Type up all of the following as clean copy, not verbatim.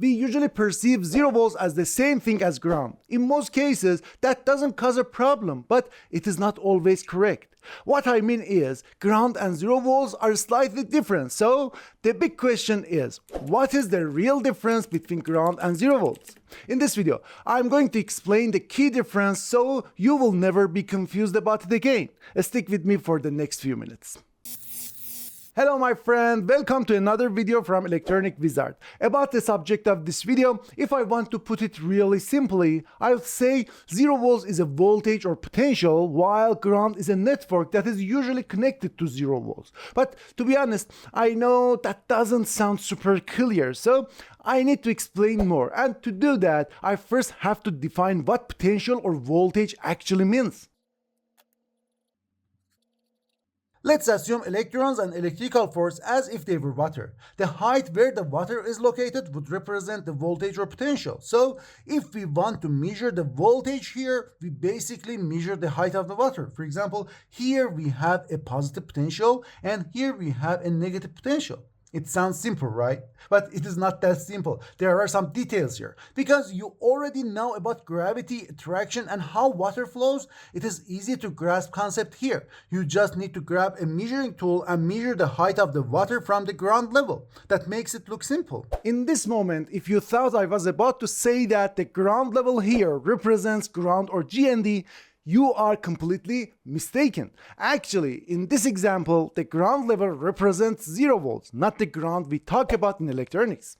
We usually perceive 0 volts as the same thing as ground. In most cases, that doesn't cause a problem, but it is not always correct. What I mean is, ground and 0 volts are slightly different, so the big question is, what is the real difference between ground and 0 volts? In this video, I'm going to explain the key difference so you will never be confused about it again. Stick with me for the next few minutes. Hello my friend, welcome to another video from Electronic Wizard. About the subject of this video, if I want to put it really simply, I'll say 0 volts is a voltage or potential, while ground is a network that is usually connected to 0 volts. But to be honest, I know that doesn't sound super clear, so I need to explain more. And to do that, I first have to define what potential or voltage actually means. Let's assume electrons and electrical force as if they were water. The height where the water is located would represent the voltage or potential. So if we want to measure the voltage here, we basically measure the height of the water. For example, here we have a positive potential and here we have a negative potential. It sounds simple, right? But it is not that simple. There are some details here. Because you already know about gravity, attraction, and how water flows, it is easy to grasp concept here. You just need to grab a measuring tool and measure the height of the water from the ground level. That makes it look simple. In this moment, if you thought I was about to say that the ground level here represents ground or GND, you are completely mistaken. Actually, in this example, the ground level represents 0 volts, not the ground we talk about in electronics.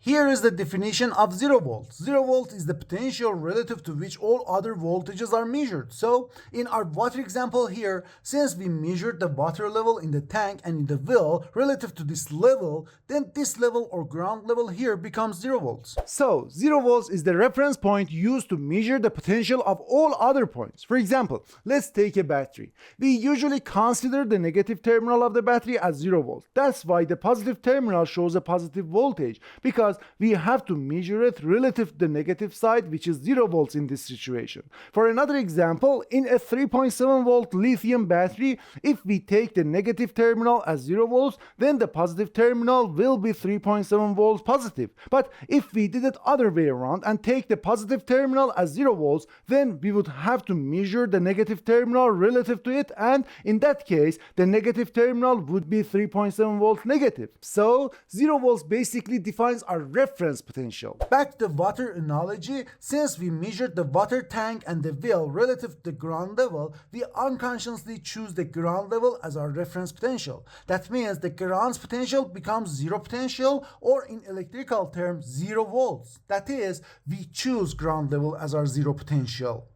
Here is the definition of 0 volts. 0 volts is the potential relative to which all other voltages are measured. So, in our water example here, since we measured the water level in the tank and in the well relative to this level, then this level or ground level here becomes 0 volts. So, 0 volts is the reference point used to measure the potential of all other points. For example, let's take a battery. We usually consider the negative terminal of the battery as 0 volts. That's why the positive terminal shows a positive voltage, because we have to measure it relative to the negative side, which is 0 volts in this situation. For another example, in a 3.7 volt lithium battery, if we take the negative terminal as 0 volts, then the positive terminal will be 3.7 volts positive. But if we did it other way around and take the positive terminal as 0 volts, then we would have to measure the negative terminal relative to it, and in that case, the negative terminal would be 3.7 volts negative. So 0 volts basically defines our reference potential. Back to the water analogy, since we measured the water tank and the well relative to the ground level, we unconsciously choose the ground level as our reference potential. That means the ground's potential becomes 0 potential, or in electrical terms, 0 volts. That is, we choose ground level as our 0 potential.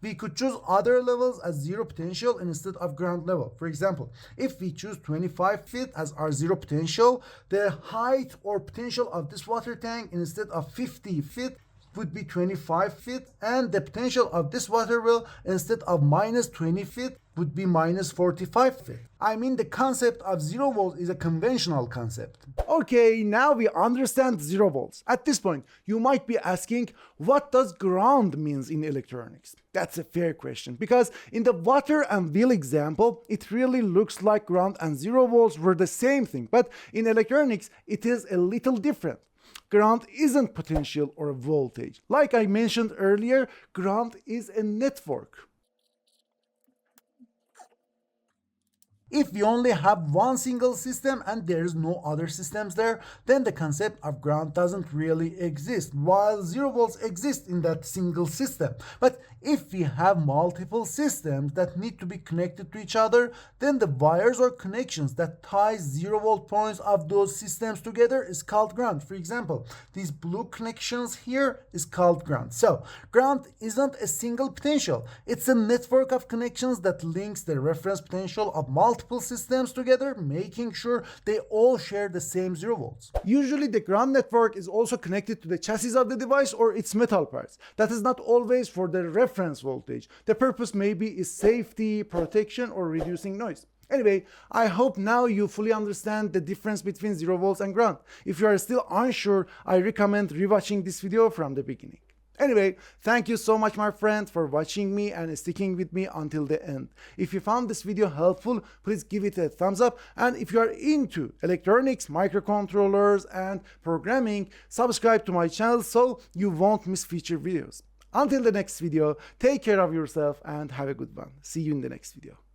We could choose other levels as 0 potential instead of ground level. For example, if we choose 25 feet as our 0 potential, the height or potential of this water tank instead of 50 feet would be 25 feet, and the potential of this water well instead of minus 20 feet would be minus 45 feet. I mean, the concept of 0 volts is a conventional concept. Okay, now we understand 0 volts. At this point, you might be asking, what does ground means in electronics? That's a fair question, because in the water and wheel example, it really looks like ground and 0 volts were the same thing, but in electronics, it is a little different. Ground isn't potential or a voltage. Like I mentioned earlier, ground is a network. If we only have one single system and there is no other systems there, then the concept of ground doesn't really exist, while 0 volts exist in that single system. But if we have multiple systems that need to be connected to each other, then the wires or connections that ties 0 volt points of those systems together is called ground. For example, these blue connections here is called ground. So ground isn't a single potential. It's a network of connections that links the reference potential of multiple systems together, making sure they all share the same 0 volts. Usually the ground network is also connected to the chassis of the device or its metal parts. That is not always for the reference voltage. The purpose maybe is safety, protection, or reducing noise. Anyway, I hope now you fully understand the difference between 0 volts and ground. If you are still unsure, I recommend rewatching this video from the beginning. Anyway, thank you so much, my friend, for watching me and sticking with me until the end. If you found this video helpful, please give it a thumbs up. And if you are into electronics, microcontrollers, and programming, subscribe to my channel so you won't miss future videos. Until the next video, take care of yourself and have a good one. See you in the next video.